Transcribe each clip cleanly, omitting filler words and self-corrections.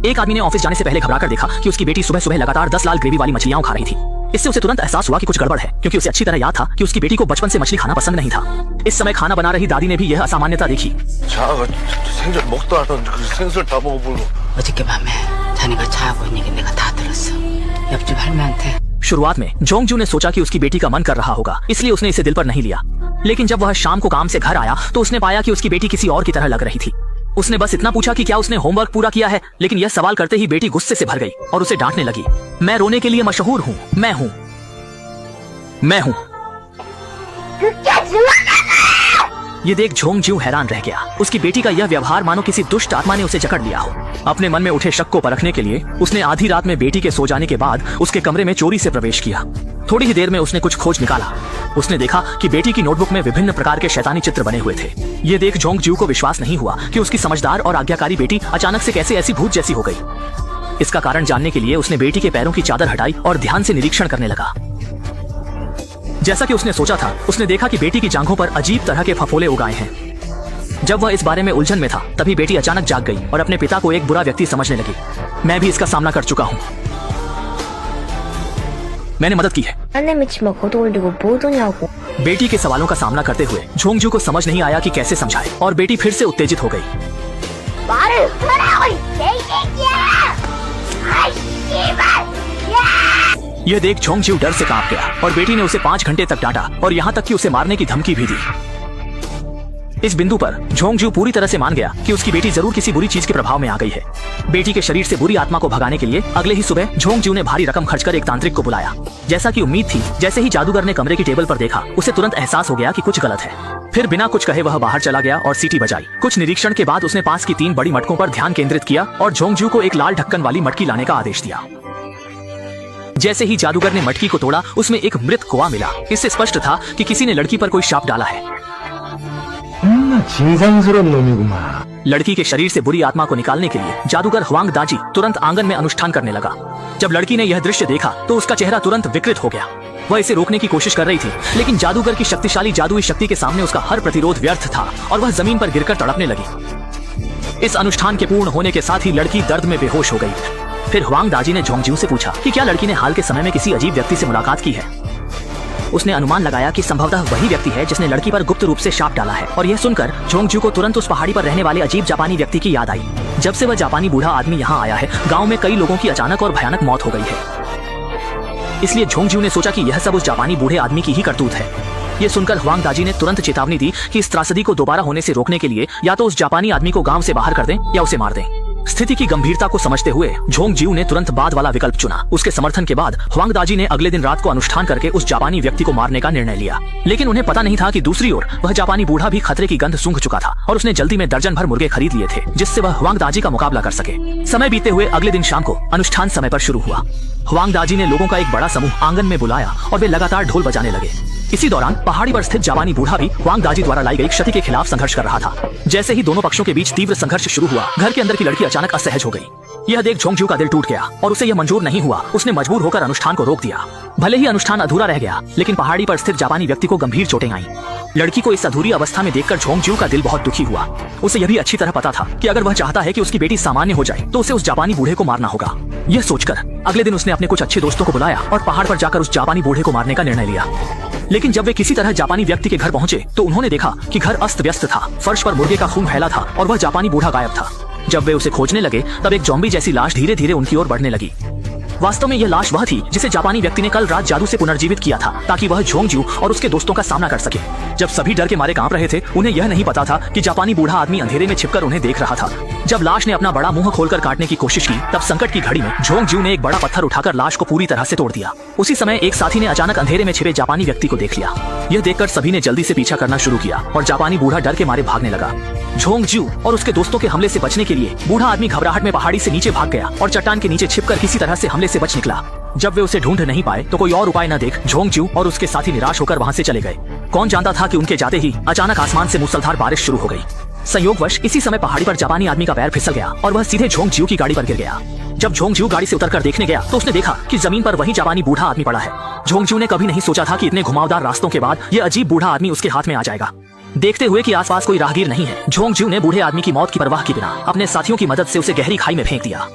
एक आदमी ने ऑफिस जाने से पहले घबराकर देखा कि उसकी बेटी सुबह सुबह लगातार 10 लाल ग्रेवी वाली मछलियां खा रही थी। इससे उसे तुरंत एहसास हुआ कि कुछ गड़बड़ है, क्योंकि उसे अच्छी तरह याद था कि उसकी बेटी को बचपन से मछली खाना पसंद नहीं था। इस समय खाना बना रही दादी ने भी यह असामान्यता देखी। 어저께 밤에 자네가 자고 있는 게 내가 다 들었어. 옆집 할매한테. शुरुआत में जोंगजू ने सोचा कि उसकी बेटी का मन कर रहा होगा, इसलिए उसने इसे दिल पर नहीं लिया। लेकिन जब वह शाम को काम से घर आया तो उसने पाया कि उसकी बेटी किसी और की तरह लग रही थी। उसने बस इतना पूछा कि क्या उसने होमवर्क पूरा किया है, लेकिन यह सवाल करते ही बेटी गुस्से से भर गई और उसे डांटने लगी। मैं रोने के लिए मशहूर हूँ, मैं हूँ। ये देख जोंगजू हैरान रह गया। उसकी बेटी का यह व्यवहार मानो किसी दुष्ट आत्मा ने उसे जकड़ लिया हो। अपने मन में उठे शक को परखने के लिए उसने आधी रात में बेटी के सो जाने के बाद उसके कमरे में चोरी से प्रवेश किया। थोड़ी ही देर में उसने कुछ खोज निकाला। उसने देखा कि बेटी की नोटबुक में विभिन्न प्रकार के शैतानी चित्र बने हुए थे। ये देख जोंगजू को विश्वास नहीं हुआ कि उसकी समझदार और आज्ञाकारी बेटी अचानक से कैसे ऐसी भूत जैसी हो गई। इसका कारण जानने के लिए उसने बेटी के पैरों की चादर हटाई और ध्यान से निरीक्षण करने लगा। जैसा कि उसने सोचा था, उसने देखा कि बेटी की जांघों पर अजीब तरह के फफोले उगाए हैं। जब वह इस बारे में उलझन में था, तभी बेटी अचानक जाग गई और अपने पिता को एक बुरा व्यक्ति समझने लगी। मैं भी इसका सामना कर चुका हूँ, मैंने मदद की है। बेटी के सवालों का सामना करते हुए जोंगजू को समझ नहीं आया कि कैसे समझाए, और बेटी फिर से उत्तेजित हो गई। यह देख जोंगजू डर से कांप गया और बेटी ने उसे 5 घंटे तक डांटा और यहाँ तक कि उसे मारने की धमकी भी दी। इस बिंदु पर जोंगजू पूरी तरह से मान गया कि उसकी बेटी जरूर किसी बुरी चीज के प्रभाव में आ गई है। बेटी के शरीर से बुरी आत्मा को भगाने के लिए अगले ही सुबह जोंगजू ने भारी रकम खर्च कर एक तांत्रिक को बुलाया। जैसा कि उम्मीद थी, जैसे ही जादूगर ने कमरे की टेबल पर देखा, उसे तुरंत एहसास हो गया कि कुछ गलत है। फिर बिना कुछ कहे वह बाहर चला गया और सीटी बजाई। कुछ निरीक्षण के बाद उसने पास की 3 बड़ी मटकों पर ध्यान केंद्रित किया और जोंगजू को एक लाल ढक्कन वाली मटकी लाने का आदेश दिया। जैसे ही जादूगर ने मटकी को तोड़ा, उसमें एक मृत कुआं मिला। इससे स्पष्ट था कि किसी ने लड़की पर कोई शाप डाला है। लड़की के शरीर से बुरी आत्मा को निकालने के लिए जादूगर ह्वांग दाजी तुरंत आंगन में अनुष्ठान करने लगा। जब लड़की ने यह दृश्य देखा तो उसका चेहरा तुरंत विकृत हो गया। वह इसे रोकने की कोशिश कर रही थी, लेकिन जादूगर की शक्तिशाली जादुई शक्ति के सामने उसका हर प्रतिरोध व्यर्थ था और वह जमीन पर गिरकर तड़पने लगी। इस अनुष्ठान के पूर्ण होने के साथ ही लड़की दर्द में बेहोश हो गई। फिर ह्वांग दाजी ने जोंगजू से पूछा कि क्या लड़की ने हाल के समय में किसी अजीब व्यक्ति से मुलाकात की है। उसने अनुमान लगाया कि संभवतः वही व्यक्ति है जिसने लड़की पर गुप्त रूप से शाप डाला है, और यह सुनकर जोंगजू को तुरंत उस पहाड़ी पर रहने वाले अजीब जापानी व्यक्ति की याद आई। जब से वह जापानी बूढ़ा आदमी यहाँ आया है, गांव में कई लोगों की अचानक और भयानक मौत हो गई है। इसलिए जोंगजू ने सोचा कि यह सब उस जापानी बूढ़े आदमी की ही करतूत है। ये सुनकर ह्वांग दाजी ने तुरंत चेतावनी दी कि इस त्रासदी को दोबारा होने से रोकने के लिए या तो उस जापानी आदमी को गांव से बाहर कर दें या उसे मार दें। स्थिति की गंभीरता को समझते हुए जोंगजू ने तुरंत बाद वाला विकल्प चुना। उसके समर्थन के बाद ह्वांग दाजी ने अगले दिन रात को अनुष्ठान करके उस जापानी व्यक्ति को मारने का निर्णय लिया। लेकिन उन्हें पता नहीं था कि दूसरी ओर वह जापानी बूढ़ा भी खतरे की गंध सूंघ चुका था और उसने जल्दी में दर्जन भर मुर्गे खरीद लिए थे, जिससे वह ह्वांग दाजी का मुकाबला कर सके। समय बीतते हुए अगले दिन शाम को अनुष्ठान समय पर शुरू हुआ। ह्वांग दाजी ने लोगों का एक बड़ा समूह आंगन में बुलाया और वे लगातार ढोल बजाने लगे। इसी दौरान पहाड़ी पर स्थित जापानी बूढ़ा भी ह्वांग दाजी द्वारा लाई गई क्षति के खिलाफ संघर्ष कर रहा था। जैसे ही दोनों पक्षों के बीच तीव्र संघर्ष शुरू हुआ, घर के अंदर की लड़की अचानक असहज हो गई। यह देख जोंगजू का दिल टूट गया और उसे यह मंजूर नहीं हुआ। उसने मजबूर होकर अनुष्ठान को रोक दिया। भले ही अनुष्ठान अधूरा रह गया, लेकिन पहाड़ी पर स्थित जापानी व्यक्ति को गंभीर चोटें आईं। लड़की को इस अधूरी अवस्था में देखकर जोंगजू का दिल बहुत दुखी हुआ। उसे यह भी अच्छी तरह पता था कि अगर वह चाहता है कि उसकी बेटी सामान्य हो जाए तो उसे उस जापानी बूढ़े को मारना होगा। यह सोचकर अगले दिन उसने अपने कुछ अच्छे दोस्तों को बुलाया और पहाड़ पर जाकर उस जापानी बूढ़े को मारने का निर्णय लिया। लेकिन जब वे किसी तरह जापानी व्यक्ति के घर पहुंचे तो उन्होंने देखा कि घर अस्त व्यस्त था। फर्श पर मुर्गे का खून फैला था और वह जापानी बूढ़ा गायब था। जब वे उसे खोजने लगे तब एक ज़ॉम्बी जैसी लाश धीरे धीरे उनकी ओर बढ़ने लगी। वास्तव में यह लाश वह थी जिसे जापानी व्यक्ति ने कल रात जादू से पुनर्जीवित किया था, ताकि वह जोंगजू और उसके दोस्तों का सामना कर सके। जब सभी डर के मारे कांप रहे थे, उन्हें यह नहीं पता था कि जापानी बूढ़ा आदमी अंधेरे में छिपकर उन्हें देख रहा था। जब लाश ने अपना बड़ा मुंह खोलकर काटने की कोशिश की, तब संकट की घड़ी में जोंगजू ने एक बड़ा पत्थर उठाकर लाश को पूरी तरह से तोड़ दिया। उसी समय एक साथी ने अचानक अंधेरे में छिपे जापानी व्यक्ति को देख लिया। यह देखकर सभी ने जल्दी से पीछा करना शुरू किया और जापानी बूढ़ा डर के मारे भागने लगा। जोंगजू और उसके दोस्तों के हमले से बचने के लिए बूढ़ा आदमी घबराहट में पहाड़ी से नीचे भाग गया और चट्टान के नीचे छिपकर किसी तरह से हमले से बच निकला। जब वे उसे ढूंढ नहीं पाए तो कोई और उपाय न देख जोंगजू और उसके साथी निराश होकर वहां से चले गए। कौन जानता था कि उनके जाते ही अचानक आसमान से मूसलाधार बारिश शुरू हो गई। संयोगवश इसी समय पहाड़ी पर जापानी आदमी का पैर फिसल गया और वह सीधे जोंगजू की गाड़ी पर गिर गया। जब जोंगजू गाड़ी से उतरकर देखने गया तो उसने देखा कि जमीन पर वही जापानी बूढ़ा आदमी पड़ा है। जोंगजू ने कभी नहीं सोचा था कि इतने घुमावदार रास्तों के बाद यह अजीब बूढ़ा आदमी उसके हाथ में आ जाएगा। देखते हुए कि आसपास कोई राहगीर नहीं है, जोंगजू ने बूढ़े आदमी की मौत की परवाह किए बिना अपने साथियों की मदद से उसे गहरी खाई में फेंक दिया।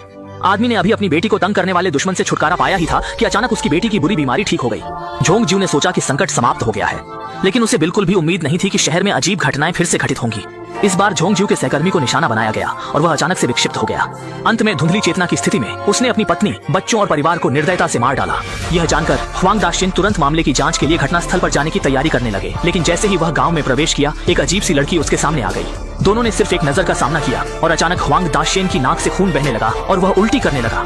आदमी ने अभी अपनी बेटी को तंग करने वाले दुश्मन से छुटकारा पाया ही था कि अचानक उसकी बेटी की बुरी बीमारी ठीक हो गई। झोंग ज्यू ने सोचा कि संकट समाप्त हो गया है, लेकिन उसे बिल्कुल भी उम्मीद नहीं थी कि शहर में अजीब घटनाएं फिर से घटित होंगी। इस बार झोंग ज्यू के सहकर्मी को निशाना बनाया गया और वह अचानक से विक्षिप्त हो गया। अंत में धुंधली चेतना की स्थिति में उसने अपनी पत्नी, बच्चों और परिवार को निर्दयता से मार डाला। यह जानकर ह्वांग दाशिन तुरंत मामले की जांच के लिए घटनास्थल पर जाने की तैयारी करने लगे, लेकिन जैसे ही वह गांव में प्रवेश किया, एक अजीब सी लड़की उसके सामने आ गई। दोनों ने सिर्फ एक नजर का सामना किया और अचानक ह्वांग दाशिन की नाक से खून बहने लगा और वह उल्टी करने लगा।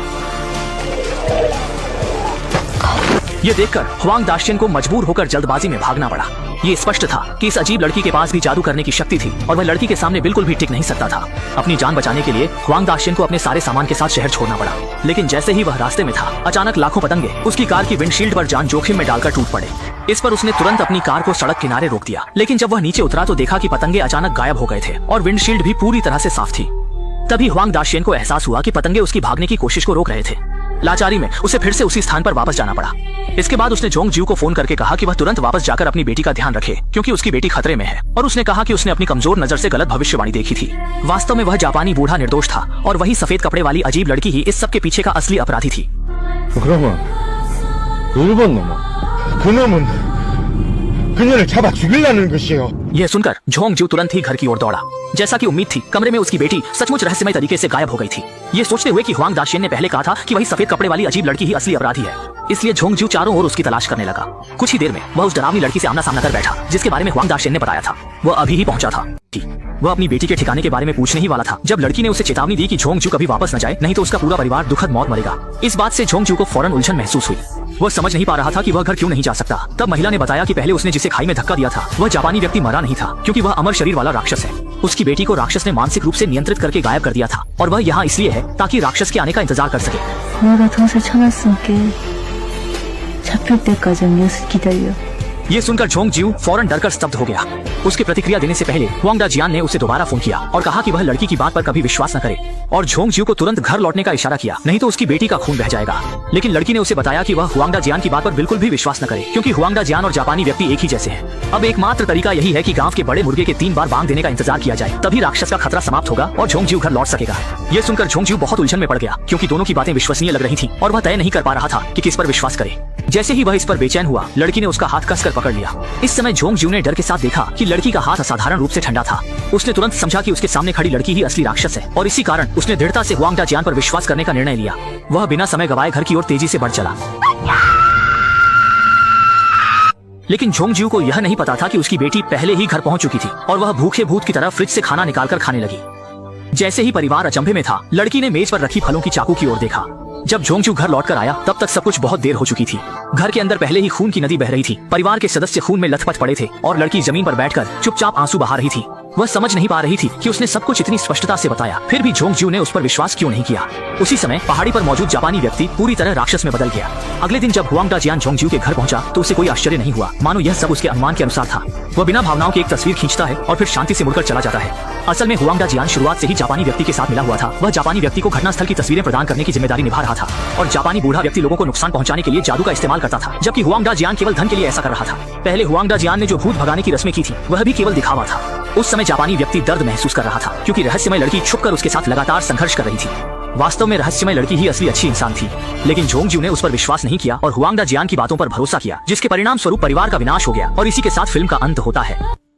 ये देखकर ह्वांग दाशिन को मजबूर होकर जल्दबाजी में भागना पड़ा। ये स्पष्ट था कि इस अजीब लड़की के पास भी जादू करने की शक्ति थी और वह लड़की के सामने बिल्कुल भी टिक नहीं सकता था। अपनी जान बचाने के लिए ह्वांग दाशिन को अपने सारे सामान के साथ शहर छोड़ना पड़ा, लेकिन जैसे ही वह रास्ते में था, अचानक लाखों पतंगे उसकी कार की विंडशील्ड पर जान जोखिम में डालकर टूट पड़े। इस पर उसने तुरंत अपनी कार को सड़क किनारे रोक दिया, लेकिन जब वह नीचे उतरा तो देखा कि पतंगे अचानक गायब हो गए थे और विंडशील्ड भी पूरी तरह से साफ थी। तभी ह्वांग दाशिन को एहसास हुआ कि पतंगे उसकी भागने की कोशिश को रोक रहे थे। लाचारी में उसे फिर से उसी स्थान पर वापस जाना पड़ा। इसके बाद उसने झोंग ज्यू को फोन करके कहा कि वह तुरंत वापस जाकर अपनी बेटी का ध्यान रखे, क्योंकि उसकी बेटी खतरे में है। और उसने कहा कि उसने अपनी कमजोर नजर से गलत भविष्यवाणी देखी थी। वास्तव में वह जापानी बूढ़ा निर्दोष था और वही सफेद कपड़े वाली अजीब लड़की ही इस सब के पीछे का असली अपराधी थी। यह सुनकर झोंग ज्यू तुरंत ही घर की ओर दौड़ा। जैसा कि उम्मीद थी, कमरे में उसकी बेटी सचमुच रहस्यमय तरीके से गायब हो गई थी। ये सोचते हुए कि ह्वांग दाशिन ने पहले कहा था कि वही सफेद कपड़े वाली अजीब लड़की ही असली अपराधी है, इसलिए झोंग ज्यू चारों ओर उसकी तलाश करने लगा। कुछ ही देर में वह उस डरावनी लड़की से आमना सामना कर बैठा, जिसके बारे में ह्वांग दाशिन ने बताया था। वह अभी ही पहुंचा था। वह अपनी बेटी के ठिकाने के बारे में पूछने ही वाला था जब लड़की ने उसे चेतावनी दी कि झोंग ज्यू कभी वापस न जाए, नहीं तो उसका पूरा परिवार दुखद मौत मरेगा। इस बात से झोंग ज्यू को फौरन उलझन महसूस हुई। वह समझ नहीं पा रहा था कि वह घर क्यों नहीं जा सकता। तब महिला ने बताया कि पहले उसने जिसे खाई में धक्का दिया था, वह जापानी व्यक्ति मरा नहीं था, क्योंकि वह अमर शरीर वाला राक्षस है। उसकी बेटी को राक्षस ने मानसिक रूप से नियंत्रित करके गायब कर दिया था और वह यहाँ इसलिए है ताकि राक्षस के आने का इंतजार कर सके। ये सुनकर झोंग ज्यू फौरन डरकर स्तब्ध हो गया। उसके प्रतिक्रिया देने से पहले ह्वांग दाजियान ने उसे दोबारा फोन किया और कहा कि वह लड़की की बात पर कभी विश्वास न करे और झोंग ज्यू को तुरंत घर लौटने का इशारा किया, नहीं तो उसकी बेटी का खून बह जाएगा। लेकिन लड़की ने उसे बताया कि वह ह्वांग दाजियान की बात पर बिल्कुल भी विश्वास न करे, क्योंकि ह्वांग दाजियान और जापानी व्यक्ति एक ही जैसे हैं। अब एकमात्र तरीका यही है कि गांव के बड़े मुर्गे के 3 बार बांग देने का इंतजार किया जाए, तभी राक्षस का खतरा समाप्त होगा और झोंग ज्यू घर लौट सकेगा। ये सुनकर झोंग ज्यू बहुत उलझन में पड़ गया, क्योंकि दोनों की बातें विश्वसनीय लग रही थी और वह तय नहीं कर पा रहा था कि किस पर विश्वास करे। जैसे ही वह इस पर बेचैन हुआ, लड़की ने उसका हाथ कसकर पकड़ लिया। इस समय झोंग ज्यू ने डर के साथ देखा कि लड़की का हाथ असाधारण रूप से ठंडा था। उसने तुरंत समझा कि उसके सामने खड़ी लड़की ही असली राक्षस है और इसी कारण उसने दृढ़ता से ह्वांग दाजियान पर विश्वास करने का निर्णय लिया। वह बिना समय गवाए घर की ओर तेजी से बढ़ चला। लेकिन झोंग ज्यू को यह नहीं पता था कि उसकी बेटी पहले ही घर पहुंच चुकी थी और वह भूखे भूत की तरह फ्रिज से खाना निकालकर खाने लगी। जैसे ही परिवार अचंभे में था, लड़की ने मेज पर रखी फलों की चाकू की ओर देखा। जब झोंग ज्यू घर लौटकर आया, तब तक सब कुछ बहुत देर हो चुकी थी। घर के अंदर पहले ही खून की नदी बह रही थी। परिवार के सदस्य खून में लथपथ पड़े थे और लड़की जमीन पर बैठकर चुपचाप आंसू बहा रही थी। वह समझ नहीं पा रही थी कि उसने सब कुछ इतनी स्पष्टता से बताया, फिर भी झोंग ज्यू ने उस पर विश्वास क्यों नहीं किया। उसी समय पहाड़ी पर मौजूद जापानी व्यक्ति पूरी तरह राक्षस में बदल गया। अगले दिन जब ह्वांग दाजियान झोंग ज्यू के घर पहुंचा तो उसे कोई आश्चर्य नहीं हुआ, मानो यह सब उसके अनुमान के अनुसार था। वह बिना भावनाओं की एक तस्वीर खींचता है और फिर शांति से मुड़कर चला जाता है। असल में ह्वांग दाजियान शुरुआत से ही जापानी व्यक्ति के साथ मिला हुआ था। वह जापानी व्यक्ति को घटनास्थल की तस्वीरें प्रदान करने की जिम्मेदारी निभा रहा था और जापानी बूढ़ा व्यक्ति लोगों को नुकसान पहुंचाने के लिए जादू का इस्तेमाल करता था, जबकि ह्वांग दाजियान केवल धन के लिए ऐसा कर रहा था। पहले ह्वांग दाजियान ने जो भूत भगाने की रस्में की थी, वह भी केवल दिखावा था। उस समय जापानी व्यक्ति दर्द महसूस कर रहा था, क्योंकि रहस्यमय लड़की छुपकर उसके साथ लगातार संघर्ष कर रही थी। वास्तव में रहस्यमय लड़की ही असली अच्छी इंसान थी, लेकिन झोंग ज्यू ने उस पर विश्वास नहीं किया और ह्वांग दाजियान की बातों पर भरोसा किया, जिसके परिणाम स्वरूप परिवार का विनाश हो गया और इसी के साथ फिल्म का अंत होता है।